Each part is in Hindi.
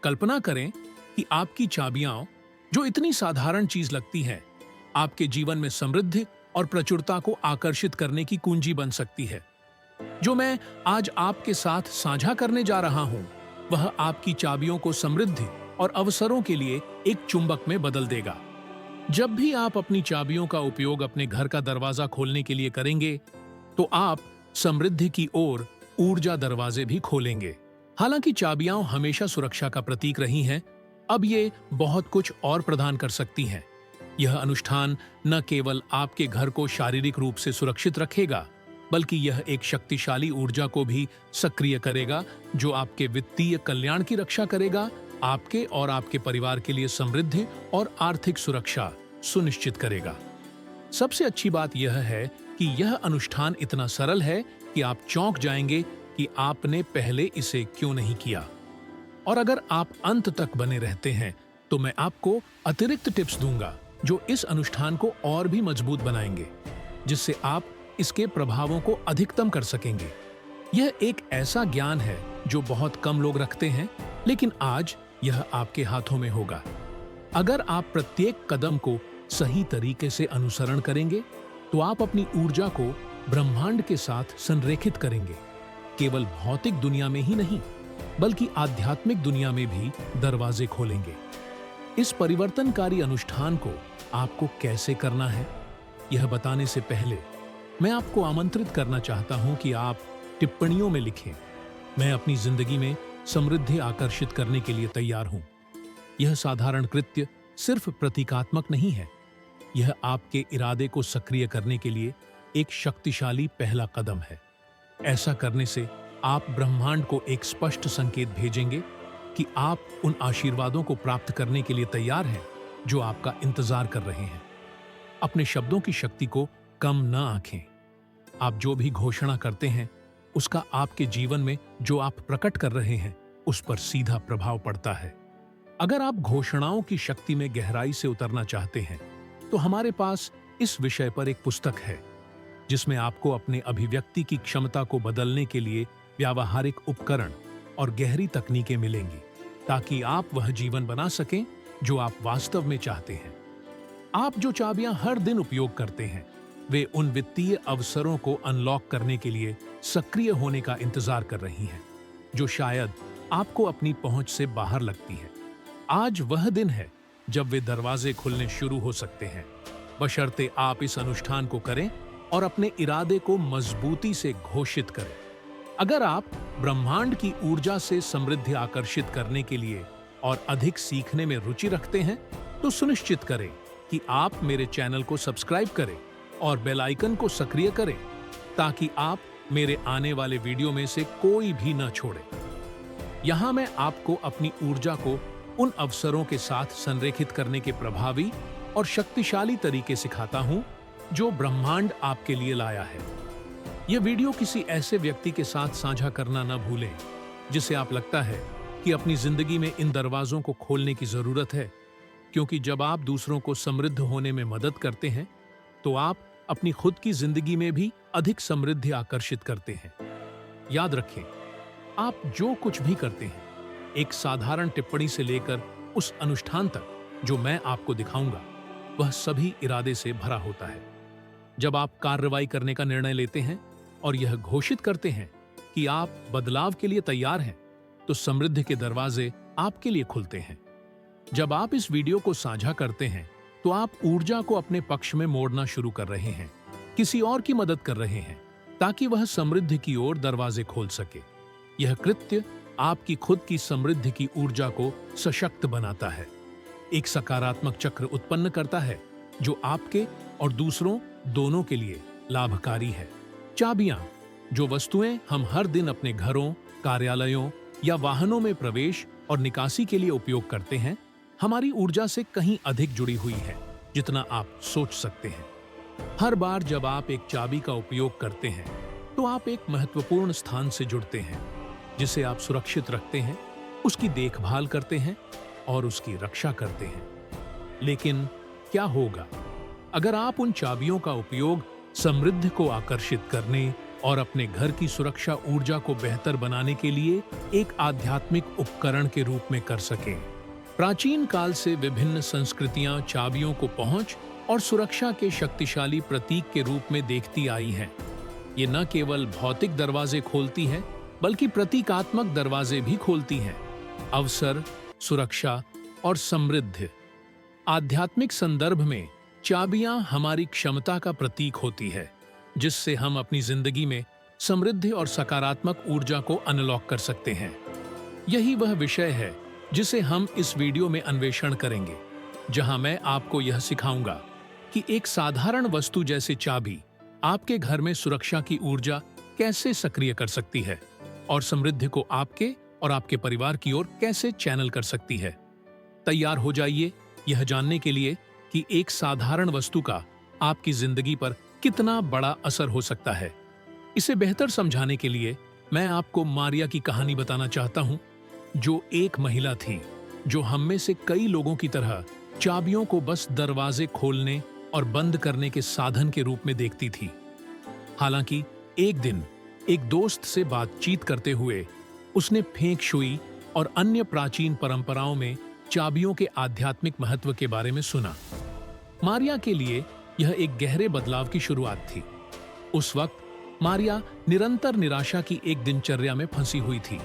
कल्पना करें कि आपकी चाबियां, जो इतनी साधारण चीज लगती हैं, आपके जीवन में समृद्धि और प्रचुरता को आकर्षित करने की कुंजी बन सकती है। जो मैं आज आपके साथ साझा करने जा रहा हूं, वह आपकी चाबियों को समृद्धि और अवसरों के लिए एक चुंबक में बदल देगा। जब भी आप अपनी चाबियों का उपयोग अपने घर का दरवाजा खोलने के लिए करेंगे, तो आप समृद्धि की ओर ऊर्जा दरवाजे भी खोलेंगे। हालांकि चाबियां हमेशा सुरक्षा का प्रतीक रही हैं, अब ये बहुत कुछ और प्रदान कर सकती हैं। यह अनुष्ठान न केवल आपके घर को शारीरिक रूप से सुरक्षित रखेगा, बल्कि यह एक शक्तिशाली ऊर्जा को भी सक्रिय करेगा, जो आपके वित्तीय कल्याण की रक्षा करेगा, आपके और आपके परिवार के लिए समृद्धि और आर्थिक सुरक्षा सुनिश्चित करेगा। सबसे अच्छी बात यह है कि यह अनुष्ठान इतना सरल है कि आप चौंक जाएंगे कि आपने पहले इसे क्यों नहीं किया। और अगर आप अंत तक बने रहते हैं, तो मैं आपको अतिरिक्त टिप्स दूंगा जो इस अनुष्ठान को और भी मजबूत बनाएंगे, जिससे आप इसके प्रभावों को अधिकतम कर सकेंगे। यह एक ऐसा ज्ञान है जो बहुत कम लोग रखते हैं, लेकिन आज यह आपके हाथों में होगा। अगर आप प्रत्येक कदम को सही तरीके से अनुसरण करेंगे, तो आप अपनी ऊर्जा को ब्रह्मांड के साथ संरेखित करेंगे। केवल भौतिक दुनिया में ही नहीं, बल्कि आध्यात्मिक दुनिया में भी दरवाजे खोलेंगे। इस परिवर्तनकारी अनुष्ठान को आपको कैसे करना है, यह बताने से पहले मैं आपको आमंत्रित करना चाहता हूं कि आप टिप्पणियों में लिखें, मैं अपनी जिंदगी में समृद्धि आकर्षित करने के लिए तैयार हूं। यह साधारण कृत्य सिर्फ प्रतीकात्मक नहीं है, यह आपके इरादे को सक्रिय करने के लिए एक शक्तिशाली पहला कदम है। ऐसा करने से आप ब्रह्मांड को एक स्पष्ट संकेत भेजेंगे कि आप उन आशीर्वादों को प्राप्त करने के लिए तैयार हैं जो आपका इंतजार कर रहे हैं। अपने शब्दों की शक्ति को कम न आंकें। आप जो भी घोषणा करते हैं, उसका आपके जीवन में जो आप प्रकट कर रहे हैं, उस पर सीधा प्रभाव पड़ता है। अगर आप घोषणाओं की शक्ति में गहराई से उतरना चाहते हैं, तो हमारे पास इस विषय पर एक पुस्तक है, जिसमें आपको अपने अभिव्यक्ति की क्षमता को बदलने के लिए व्यावहारिक उपकरण और गहरी तकनीकें मिलेंगी, ताकि आप वह जीवन बना सकें जो आप वास्तव में चाहते हैं। आप जो चाबियां हर दिन उपयोग करते हैं, वे उन वित्तीय अवसरों को अनलॉक करने के लिए सक्रिय होने का इंतजार कर रही हैं, जो शायद आपको अपनी पहुंच से बाहर लगती है। आज वह दिन है जब वे दरवाजे खुलने शुरू हो सकते हैं, बशर्ते आप इस अनुष्ठान को करें और अपने इरादे को मजबूती से घोषित करें। अगर आप ब्रह्मांड की ऊर्जा से समृद्धि आकर्षित करने के लिए और अधिक सीखने में रुचि रखते हैं, तो सुनिश्चित करें कि आप मेरे चैनल को सब्सक्राइब करें और बेल आइकन को सक्रिय करें, ताकि आप मेरे आने वाले वीडियो में से कोई भी न छोड़ें। यहां मैं आपको अपनी ऊर्जा को उन अवसरों के साथ संरेखित करने के प्रभावी और शक्तिशाली तरीके सिखाता हूं जो ब्रह्मांड आपके लिए लाया है। यह वीडियो किसी ऐसे व्यक्ति के साथ साझा करना न भूलें जिसे आप लगता है कि अपनी जिंदगी में इन दरवाजों को खोलने की जरूरत है, क्योंकि जब आप दूसरों को समृद्ध होने में मदद करते हैं, तो आप अपनी खुद की जिंदगी में भी अधिक समृद्धि आकर्षित करते हैं। याद रखें, आप जो कुछ भी करते हैं, एक साधारण टिप्पणी से लेकर उस अनुष्ठान तक जो मैं आपको दिखाऊंगा, वह सभी इरादे से भरा होता है। जब आप कार्रवाई करने का निर्णय लेते हैं और यह घोषित करते हैं कि आप बदलाव के लिए तैयार हैं, तो समृद्धि के दरवाजे आपके लिए खुलते हैं। जब आप इस वीडियो को साझा करते हैं, तो आप ऊर्जा को अपने पक्ष में मोड़ना शुरू कर रहे हैं, किसी और की मदद कर रहे हैं, ताकि वह समृद्धि की ओर दरवाजे खोल सके। यह कृत्य आपकी खुद की समृद्धि की ऊर्जा को सशक्त बनाता है, एक सकारात्मक चक्र उत्पन्न करता है जो आपके और दूसरों दोनों के लिए लाभकारी है। चाबियां, जो वस्तुएं हम हर दिन अपने घरों, कार्यालयों या वाहनों में प्रवेश और निकासी के लिए उपयोग करते हैं, हमारी ऊर्जा से कहीं अधिक जुड़ी हुई है जितना आप सोच सकते हैं। हर बार जब आप एक चाबी का उपयोग करते हैं, तो आप एक महत्वपूर्ण स्थान से जुड़ते हैं, जिसे आप सुरक्षित रखते हैं, उसकी देखभाल करते हैं और उसकी रक्षा करते हैं। लेकिन क्या होगा अगर आप उन चाबियों का उपयोग समृद्धि को आकर्षित करने और अपने घर की सुरक्षा ऊर्जा को बेहतर बनाने के लिए एक आध्यात्मिक उपकरण के रूप में कर सकें। प्राचीन काल से विभिन्न संस्कृतियां चाबियों को पहुंच और सुरक्षा के शक्तिशाली प्रतीक के रूप में देखती आई हैं। ये न केवल भौतिक दरवाजे खोलती हैं, बल्कि प्रतीकात्मक दरवाजे भी खोलती हैं। अवसर, सुरक्षा और समृद्धि। आध्यात्मिक संदर्भ में चाबियां हमारी क्षमता का प्रतीक होती है, जिससे हम अपनी जिंदगी में समृद्धि और सकारात्मक ऊर्जा को अनलॉक कर सकते हैं। यही वह विषय है जिसे हम इस वीडियो में अन्वेषण करेंगे, जहां मैं आपको यह सिखाऊंगा कि एक साधारण वस्तु जैसे चाबी आपके घर में सुरक्षा की ऊर्जा कैसे सक्रिय कर सकती है और समृद्धि को आपके और आपके परिवार की ओर कैसे चैनल कर सकती है। तैयार हो जाइए यह जानने के लिए कि एक साधारण वस्तु का आपकी जिंदगी पर कितना बड़ा असर हो सकता है। इसे बेहतर समझाने के लिए मैं आपको मारिया की कहानी बताना चाहता हूं, जो एक महिला थी जो हम में से कई लोगों की तरह चाबियों को बस दरवाजे खोलने और बंद करने के साधन के रूप में देखती थी। हालांकि एक दिन एक दोस्त से बातचीत करते हुए उसने फेंग शुई और अन्य प्राचीन परंपराओं में चाबियों के आध्यात्मिक महत्व के बारे में सुना। मारिया के लिए यह एक गहरे बदलाव की शुरुआत थी। उस वक्त मारिया निरंतर निराशा की एक दिनचर्या में फंसी हुई थी।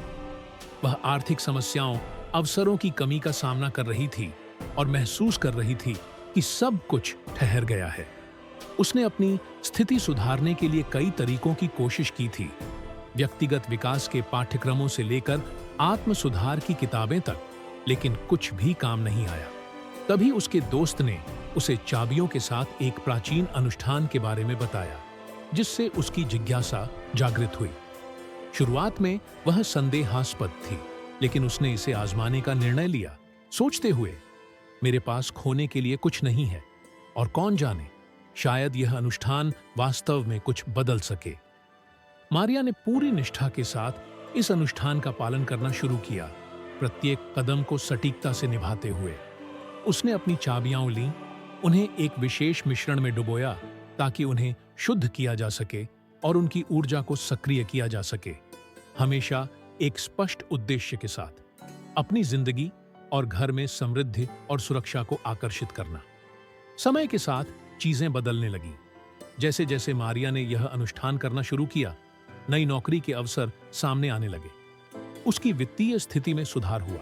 वह आर्थिक समस्याओं, अवसरों की कमी का सामना कर रही थी और महसूस कर रही थी कि सब कुछ ठहर गया है। उसने अपनी स्थिति सुधारने के लिए कई तरीकों की कोशिश की थी, व्यक्तिगत विकास के पाठ्यक्रमों से लेकर आत्म सुधार की किताबें तक, लेकिन कुछ भी काम नहीं आया। तभी उसके दोस्त ने उसे चाबियों के साथ एक प्राचीन अनुष्ठान के बारे में बताया, जिससे उसकी जिज्ञासा जागृत हुई। शुरुआत में वह संदेहास्पद थी, लेकिन उसने इसे आजमाने का निर्णय लिया, सोचते हुए मेरे पास खोने के लिए कुछ नहीं है और कौन जाने शायद यह अनुष्ठान वास्तव में कुछ बदल सके। मारिया ने पूरी निष्ठा के साथ इस अनुष्ठान का पालन करना शुरू किया, प्रत्येक कदम को सटीकता से निभाते हुए। उसने अपनी चाबियां लीं, उन्हें एक विशेष मिश्रण में डुबोया ताकि उन्हें शुद्ध किया जा सके और उनकी ऊर्जा को सक्रिय किया जा सके, हमेशा एक स्पष्ट उद्देश्य के साथ, अपनी जिंदगी और घर में समृद्धि और सुरक्षा को आकर्षित करना। समय के साथ चीजें बदलने लगी। जैसे जैसे मारिया ने यह अनुष्ठान करना शुरू किया, नई नौकरी के अवसर सामने आने लगे। उसकी वित्तीय स्थिति में सुधार हुआ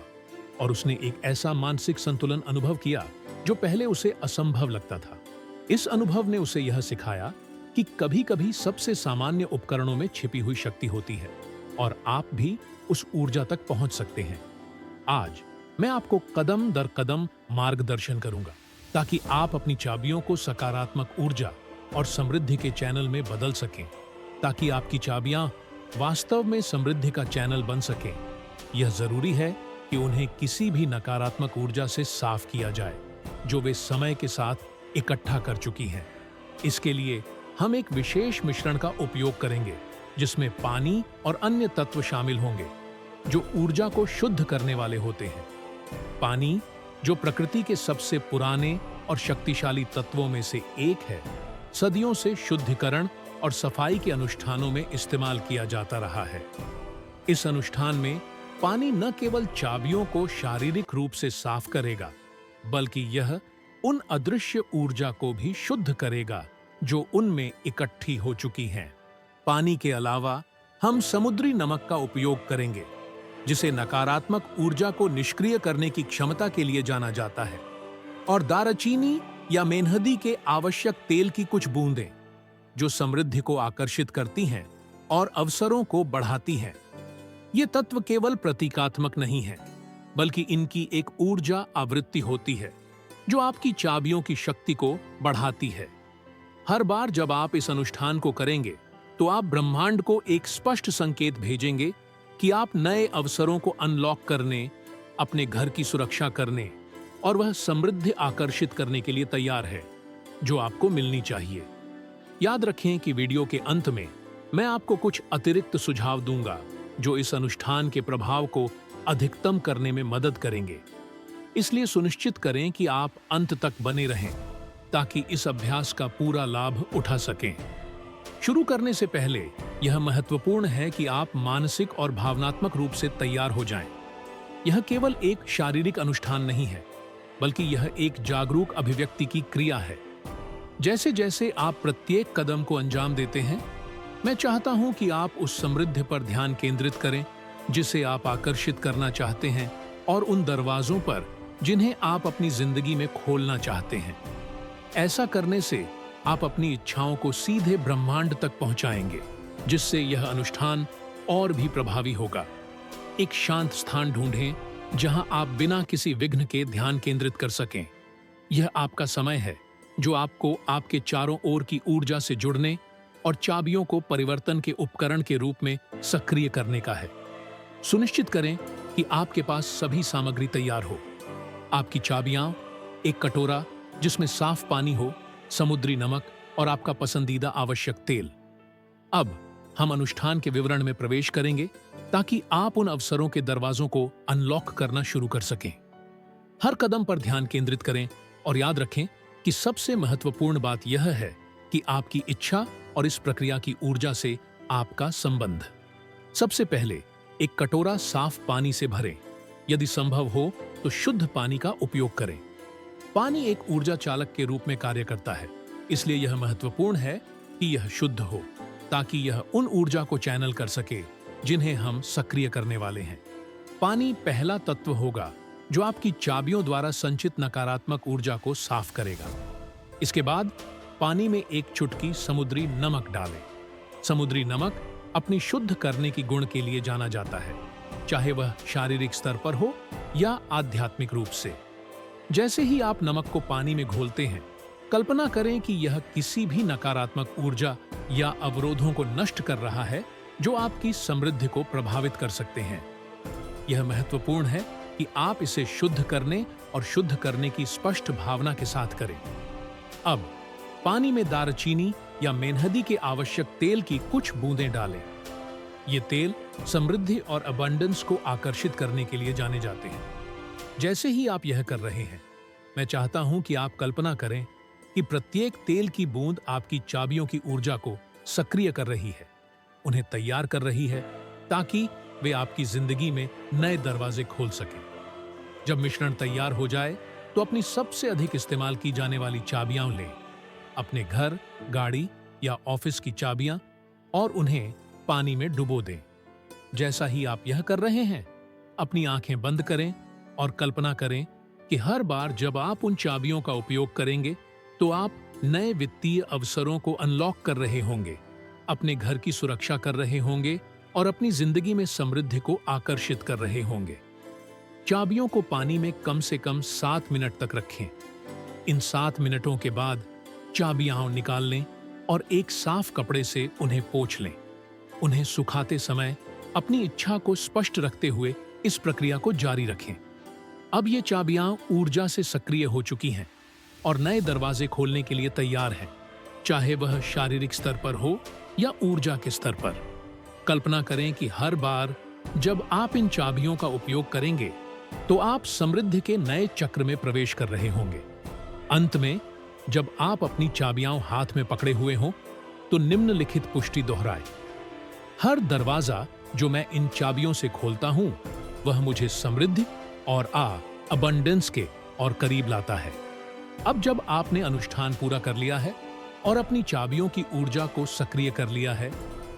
और उसने एक ऐसा मानसिक संतुलन अनुभव किया जो पहले उसे असंभव लगता था। इस अनुभव ने उसे यह सिखाया कि कभी-कभी सबसे सामान्य उपकरणों में छिपी हुई शक्ति होती है और आप भी उस ऊर्जा तक पहुंच सकते हैं। आज मैं आपको कदम दर कदम मार्गदर्शन करूंगा ताकि आप अपनी चाबियों को सकारात्मक ऊर्जा और समृद्धि के चैनल में बदल सकें, ताकि आपकी चाबियां वास्तव में समृद्धि का चैनल बन सकें। यह जरूरी है कि उन्हें किसी भी नकारात्मक ऊर्जा से साफ किया जाए जो वे समय के साथ इकट्ठा कर चुकी हैं। इसके लिए हम एक विशेष मिश्रण का उपयोग करेंगे, जिसमें पानी और अन्य तत्व शामिल होंगे जो ऊर्जा को शुद्ध करने वाले होते हैं। पानी, जो प्रकृति के सबसे पुराने और शक्तिशाली तत्वों में से एक है, सदियों से शुद्धिकरण और सफाई के अनुष्ठानों में इस्तेमाल किया जाता रहा है। इस अनुष्ठान में पानी न केवल चाबियों को शारीरिक रूप से साफ करेगा, बल्कि यह उन अदृश्य ऊर्जा को भी शुद्ध करेगा जो उनमें इकट्ठी हो चुकी हैं। पानी के अलावा हम समुद्री नमक का उपयोग करेंगे, जिसे नकारात्मक ऊर्जा को निष्क्रिय करने की क्षमता के लिए जाना जाता है, और दालचीनी या मेन्हदी के आवश्यक तेल की कुछ बूंदें, जो समृद्धि को आकर्षित करती हैं और अवसरों को बढ़ाती हैं। ये तत्व केवल प्रतीकात्मक नहीं है, बल्कि इनकी एक ऊर्जा आवृत्ति होती है जो आपकी चाबियों की शक्ति को बढ़ाती है। हर बार जब आप इस अनुष्ठान को करेंगे, तो आप ब्रह्मांड को एक स्पष्ट संकेत भेजेंगे कि आप नए अवसरों को अनलॉक करने, अपने घर की सुरक्षा करने और वह समृद्धि आकर्षित करने के लिए तैयार है जो आपको मिलनी चाहिए। याद रखें कि वीडियो के अंत में मैं आपको कुछ अतिरिक्त सुझाव दूंगा जो इस अनुष्ठान के प्रभाव को अधिकतम करने में मदद करेंगे। इसलिए सुनिश्चित करें कि आप अंत तक बने रहें ताकि इस अभ्यास का पूरा लाभ उठा सकें। शुरू करने से पहले यह महत्वपूर्ण है कि आप मानसिक और भावनात्मक रूप से तैयार हो जाएं। यह केवल एक शारीरिक अनुष्ठान नहीं है, बल्कि यह एक जागरूक अभिव्यक्ति की क्रिया है। जैसे जैसे आप प्रत्येक कदम को अंजाम देते हैं, मैं चाहता हूं कि आप उस समृद्धि पर ध्यान केंद्रित करें जिसे आप आकर्षित करना चाहते हैं, और उन दरवाजों पर जिन्हें आप अपनी जिंदगी में खोलना चाहते हैं। ऐसा करने से आप अपनी इच्छाओं को सीधे ब्रह्मांड तक पहुंचाएंगे, जिससे यह अनुष्ठान और भी प्रभावी होगा। एक शांत स्थान ढूंढें जहां आप बिना किसी विघ्न के ध्यान केंद्रित कर सकें। यह आपका समय है जो आपको आपके चारों ओर की ऊर्जा से जुड़ने और चाबियों को परिवर्तन के उपकरण के रूप में सक्रिय करने का है। सुनिश्चित करें कि आपके पास सभी सामग्री तैयार हो। आपकी चाबियां, एक कटोरा जिसमें साफ पानी हो, समुद्री नमक और आपका पसंदीदा आवश्यक तेल। अब हम अनुष्ठान के विवरण में प्रवेश करेंगे ताकि आप उन अवसरों के दरवाजों को अनलॉक करना शुरू कर सकें। हर कदम पर ध्यान केंद्रित करें और याद रखें कि सबसे महत्वपूर्ण बात यह है कि आपकी इच्छा और इस प्रक्रिया की ऊर्जा से आपका संबंध। सबसे पहले एक कटोरा साफ पानी से भरें। यदि संभव हो तो शुद्ध पानी का उपयोग करें। पानी एक ऊर्जा चालक के रूप में कार्य करता है, इसलिए यह महत्वपूर्ण है कि यह शुद्ध हो, ताकि यह उन ऊर्जा को चैनल कर सके जिन्हें हम सक्रिय करने वाले हैं। पानी पहला तत्व होगा जो आपकी चाबियों द्वारा संचित नकारात्मक ऊर्जा को साफ करेगा। इसके बाद पानी में एक चुटकी समुद्री नमक डालें। समुद्री नमक अपनी शुद्ध करने की गुण के लिए जाना जाता है, चाहे वह शारीरिक स्तर पर हो या आध्यात्मिक रूप से। जैसे ही आप नमक को पानी में घोलते हैं, कल्पना करें कि यह किसी भी नकारात्मक ऊर्जा या अवरोधों को नष्ट कर रहा है जो आपकी समृद्धि को प्रभावित कर सकते हैं। यह महत्वपूर्ण है कि आप इसे शुद्ध करने और शुद्ध करने की स्पष्ट भावना के साथ करें। अब पानी में दालचीनी या मेन्हदी के आवश्यक तेल की कुछ बूंदें डालें। ये तेल समृद्धि और अबंडेंस को आकर्षित करने के लिए जाने जाते हैं। जैसे ही आप यह कर रहे हैं, मैं चाहता हूं कि आप कल्पना करें कि प्रत्येक तेल की बूंद आपकी चाबियों की ऊर्जा को सक्रिय कर रही है, उन्हें तैयार कर रही है ताकि वे आपकी जिंदगी में नए दरवाजे खोल सकें। जब मिश्रण तैयार हो जाए तो अपनी सबसे अधिक इस्तेमाल की जाने वाली चाबियां लें, अपने घर, गाड़ी या ऑफिस की चाबियां, और उन्हें पानी में डुबो दें। जैसा ही आप यह कर रहे हैं, अपनी आंखें बंद करें और कल्पना करें कि हर बार जब आप उन चाबियों का उपयोग करेंगे तो आप नए वित्तीय अवसरों को अनलॉक कर रहे होंगे, अपने घर की सुरक्षा कर रहे होंगे और अपनी जिंदगी में समृद्धि को आकर्षित कर रहे होंगे। चाबियों को पानी में कम से कम 7 मिनट तक रखें। इन 7 मिनटों के बाद चाबियां निकाल लें और एक साफ कपड़े से उन्हें पोंछ लें। उन्हें सुखाते समय अपनी इच्छा को स्पष्ट रखते हुए इस प्रक्रिया को जारी रखें। अब ये चाबियां ऊर्जा से सक्रिय हो चुकी हैं और नए दरवाजे खोलने के लिए तैयार हैं, चाहे वह शारीरिक स्तर पर हो या ऊर्जा के स्तर पर। कल्पना करें कि हर बार जब आप इन चाबियों का उपयोग करेंगे तो आप समृद्धि के नए चक्र में प्रवेश कर रहे होंगे। अंत में जब आप अपनी चाबियां हाथ में पकड़े हुए हों तो निम्नलिखित पुष्टि दोहराएं। हर दरवाजा जो मैं इन चाबियों से खोलता हूं, वह मुझे समृद्धि और अबंडेंस के और करीब लाता है। अब जब आपने अनुष्ठान पूरा कर लिया है और अपनी चाबियों की ऊर्जा को सक्रिय कर लिया है,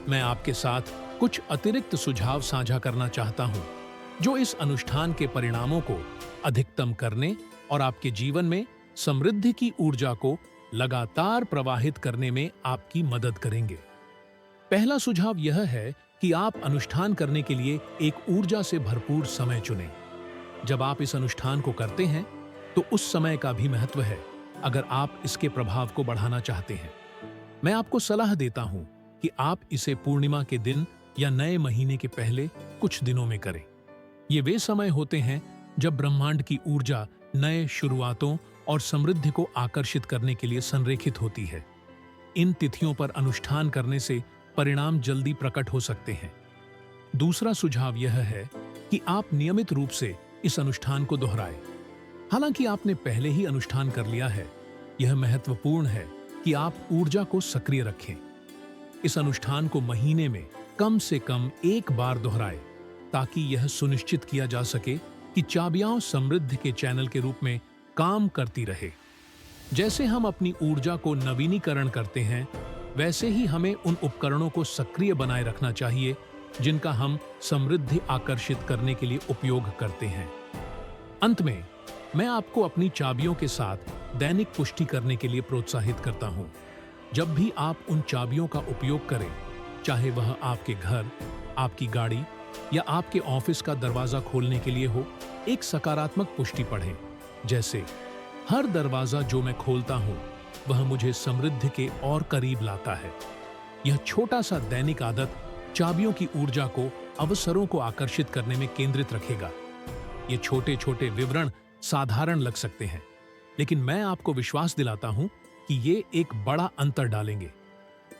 मैं आपके साथ कुछ अतिरिक्त सुझाव साझा करना चाहता हूं, जो इस अनुष्ठान के परिणामों को अधिकतम करने और आपके जीवन में समृद्धि की ऊर्जा को लगातार प्रवाहित करने में आपकी मदद करेंगे। पहला सुझाव यह है कि आप अनुष्ठान करने के लिए एक ऊर्जा से भरपूर समय चुनें। जब आप इस अनुष्ठान को करते हैं तो उस समय का भी महत्व है अगर आप इसके प्रभाव को बढ़ाना चाहते हैं। मैं आपको सलाह देता हूं कि आप इसे पूर्णिमा के दिन या नए महीने के पहले कुछ दिनों में करें। ये वे समय होते हैं जब ब्रह्मांड की ऊर्जा नए शुरुआतों और समृद्धि को आकर्षित करने के लिए संरेखित होती है। इन तिथियों पर अनुष्ठान करने से परिणाम जल्दी प्रकट हो सकते हैं। दूसरा सुझाव यह है कि आप नियमित रूप से इस अनुष्ठान को दोहराएं। हालांकि आपने पहले ही अनुष्ठान कर लिया है, यह महत्वपूर्ण है कि आप ऊर्जा को सक्रिय रखें। इस अनुष्ठान को महीने में कम से कम एक बार दोहराए, ताकि यह सुनिश्चित किया जा सके कि चाबियां समृद्धि के चैनल के रूप में काम करती रहे। जैसे हम अपनी ऊर्जा को नवीनीकरण करते हैं, वैसे ही हमें उन उपकरणों को सक्रिय बनाए रखना चाहिए जिनका हम समृद्धि आकर्षित करने के लिए उपयोग करते हैं। अंत में मैं आपको अपनी चाबियों के साथ दैनिक पुष्टि करने के लिए प्रोत्साहित करता हूं। जब भी आप उन चाबियों का उपयोग करें, चाहे वह आपके घर, आपकी गाड़ी या आपके ऑफिस का दरवाजा खोलने के लिए हो, एक सकारात्मक पुष्टि पढ़ें, जैसे हर दरवाजा जो मैं खोलता हूं वह मुझे समृद्धि के और करीब लाता है। यह छोटा सा दैनिक आदत चाबियों की ऊर्जा को अवसरों को आकर्षित करने में केंद्रित रखेगा। ये छोटे छोटे विवरण साधारण लग सकते हैं, लेकिन मैं आपको विश्वास दिलाता हूं कि ये एक बड़ा अंतर डालेंगे।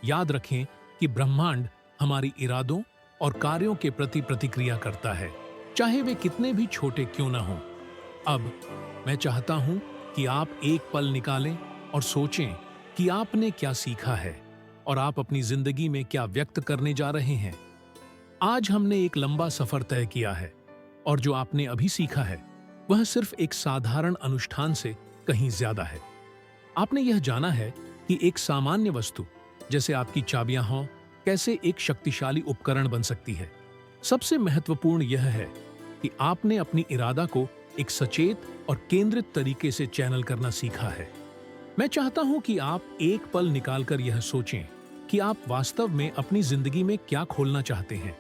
याद रखें कि ब्रह्मांड हमारी इरादों और कार्यों के प्रति प्रतिक्रिया करता है, चाहे वे कितने भी छोटे क्यों ना हों। अब मैं चाहता हूं कि आप एक पल निकालें और सोचें कि आपने क्या सीखा है और आप अपनी जिंदगी में क्या व्यक्त करने जा रहे हैं। आज हमने एक लंबा सफर तय किया है, और जो आपने अभी सीखा है वह सिर्फ एक साधारण अनुष्ठान से कहीं ज्यादा है। आपने यह जाना है कि एक सामान्य वस्तु जैसे आपकी चाबियां हों कैसे एक शक्तिशाली उपकरण बन सकती है। सबसे महत्वपूर्ण यह है कि आपने अपनी इरादा को एक सचेत और केंद्रित तरीके से चैनल करना सीखा है। मैं चाहता हूं कि आप एक पल निकालकर यह सोचें कि आप वास्तव में अपनी जिंदगी में क्या खोलना चाहते हैं।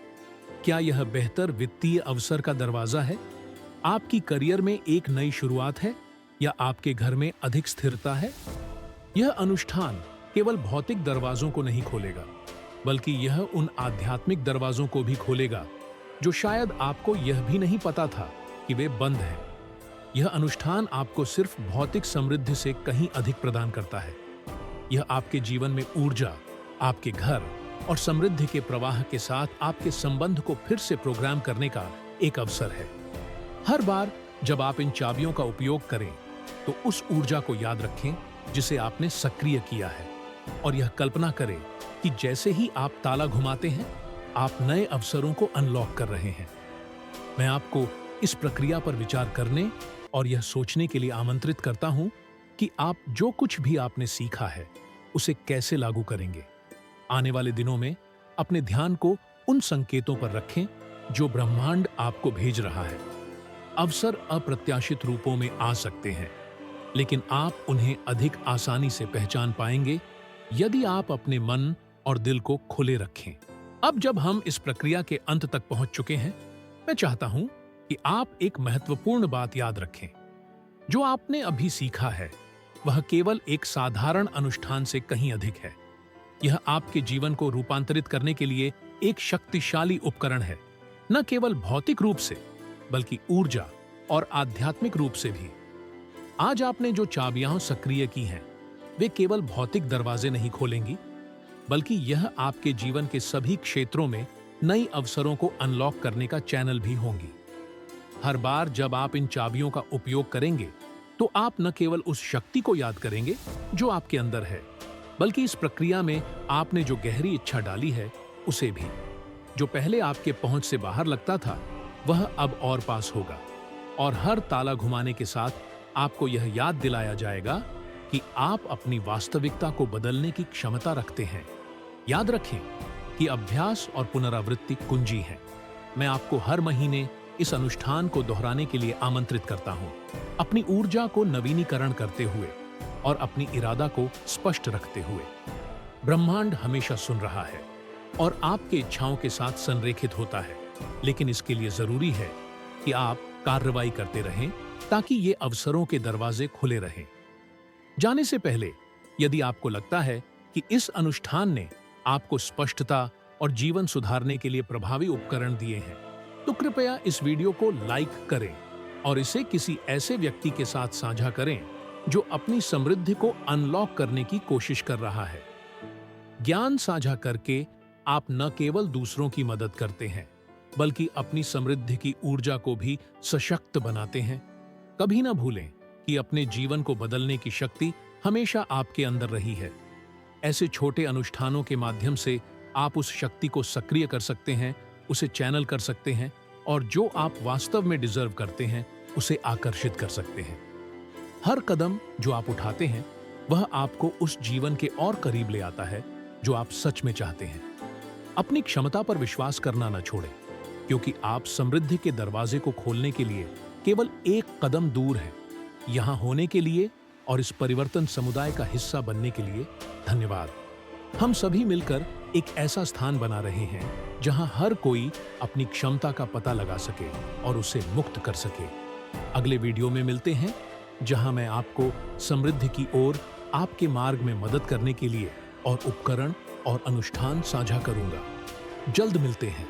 क्या यह बेहतर वित्तीय अवसर का दरवाजा है, आपकी करियर में एक नई शुरुआत है, या आपके घर में अधिक स्थिरता है? यह अनुष्ठान केवल भौतिक दरवाजों को नहीं खोलेगा, बल्कि यह उन आध्यात्मिक दरवाजों को भी खोलेगा जो शायद आपको यह भी नहीं पता था कि वे बंद हैं। यह अनुष्ठान आपको सिर्फ भौतिक समृद्धि से कहीं अधिक प्रदान करता है। यह आपके जीवन में ऊर्जा, आपके घर और समृद्धि के प्रवाह के साथ आपके संबंध को फिर से प्रोग्राम करने का एक अवसर है। हर बार जब आप इन चाबियों का उपयोग करें, तो उस ऊर्जा को याद रखें जिसे आपने सक्रिय किया है, और यह कल्पना करें कि जैसे ही आप ताला घुमाते हैं, आप नए अवसरों को अनलॉक कर रहे हैं। मैं आपको इस प्रक्रिया पर विचार करने और यह सोचने के लिए आमंत्रित करता हूं कि आप जो कुछ भी आपने सीखा है उसे कैसे लागू करेंगे। आने वाले दिनों में अपने ध्यान को उन संकेतों पर रखें जो ब्रह्मांड आपको भेज रहा है। अवसर अप्रत्याशित रूपों में आ सकते हैं, लेकिन आप उन्हें अधिक आसानी से पहचान पाएंगे यदि आप अपने मन और दिल को खुले रखें। अब जब हम इस प्रक्रिया के अंत तक पहुंच चुके हैं, मैं चाहता हूं कि आप एक महत्वपूर्ण बात याद रखें। जो आपने अभी सीखा है वह केवल एक साधारण अनुष्ठान से कहीं अधिक है। यह आपके जीवन को रूपांतरित करने के लिए एक शक्तिशाली उपकरण है, न केवल भौतिक रूप से बल्कि ऊर्जा और आध्यात्मिक रूप से भी। आज आपने जो चाबियां सक्रिय की हैं, वे केवल भौतिक दरवाजे नहीं खोलेंगी, बल्कि यह आपके जीवन के सभी क्षेत्रों में नई अवसरों को अनलॉक करने का चैनल भी होंगी। हर बार जब आप इन चाबियों का उपयोग करेंगे, तो आप न केवल उस शक्ति को याद करेंगे जो आपके अंदर है, बल्कि इस प्रक्रिया में आपने जो गहरी इच्छा डाली है उसे भी। जो पहले आपके पहुंच से बाहर लगता था, वह अब और पास होगा, और हर ताला घुमाने के साथ आपको यह याद दिलाया जाएगा कि आप अपनी वास्तविकता को बदलने की क्षमता रखते हैं। याद रखें कि अभ्यास और पुनरावृत्ति कुंजी है। मैं आपको हर महीने इस अनुष्ठान को दोहराने के लिए आमंत्रित करता हूं, अपनी ऊर्जा को नवीनीकरण करते हुए और अपनी इरादा को स्पष्ट रखते हुए। ब्रह्मांड हमेशा सुन रहा है और आपके इच्छाओं के साथ संरेखित होता है, लेकिन इसके लिए जरूरी है कि आप कार्रवाई करते रहें ताकि ये अवसरों के दरवाजे खुले रहें। जाने से पहले, यदि आपको लगता है कि इस अनुष्ठान ने आपको स्पष्टता और जीवन सुधारने के लिए प्रभावी उपकरण दिए हैं, तो कृपया इस वीडियो को लाइक करें और इसे किसी ऐसे व्यक्ति के साथ साझा करें जो अपनी समृद्धि को अनलॉक करने की कोशिश कर रहा है। ज्ञान साझा करके आप न केवल दूसरों की मदद करते हैं, बल्कि अपनी समृद्धि की ऊर्जा को भी सशक्त बनाते हैं। कभी न भूलें कि अपने जीवन को बदलने की शक्ति हमेशा आपके अंदर रही है। ऐसे छोटे अनुष्ठानों के माध्यम से आप उस शक्ति को सक्रिय कर सकते हैं, उसे चैनल कर सकते हैं और जो आप वास्तव में डिजर्व करते हैं उसे आकर्षित कर सकते हैं। हर कदम जो आप उठाते हैं वह आपको उस जीवन के और करीब ले आता है जो आप सच में चाहते हैं। अपनी क्षमता पर विश्वास करना न छोड़ें, क्योंकि आप समृद्धि के दरवाजे को खोलने के लिए केवल एक कदम दूर हैं। यहाँ होने के लिए और इस परिवर्तन समुदाय का हिस्सा बनने के लिए धन्यवाद। हम सभी मिलकर एक ऐसा स्थान बना रहे हैं जहाँ हर कोई अपनी क्षमता का पता लगा सके और उसे मुक्त कर सके। अगले वीडियो में मिलते हैं, जहाँ मैं आपको समृद्धि की ओर आपके मार्ग में मदद करने के लिए और उपकरण और अनुष्ठान साझा करूंगा। जल्द मिलते हैं।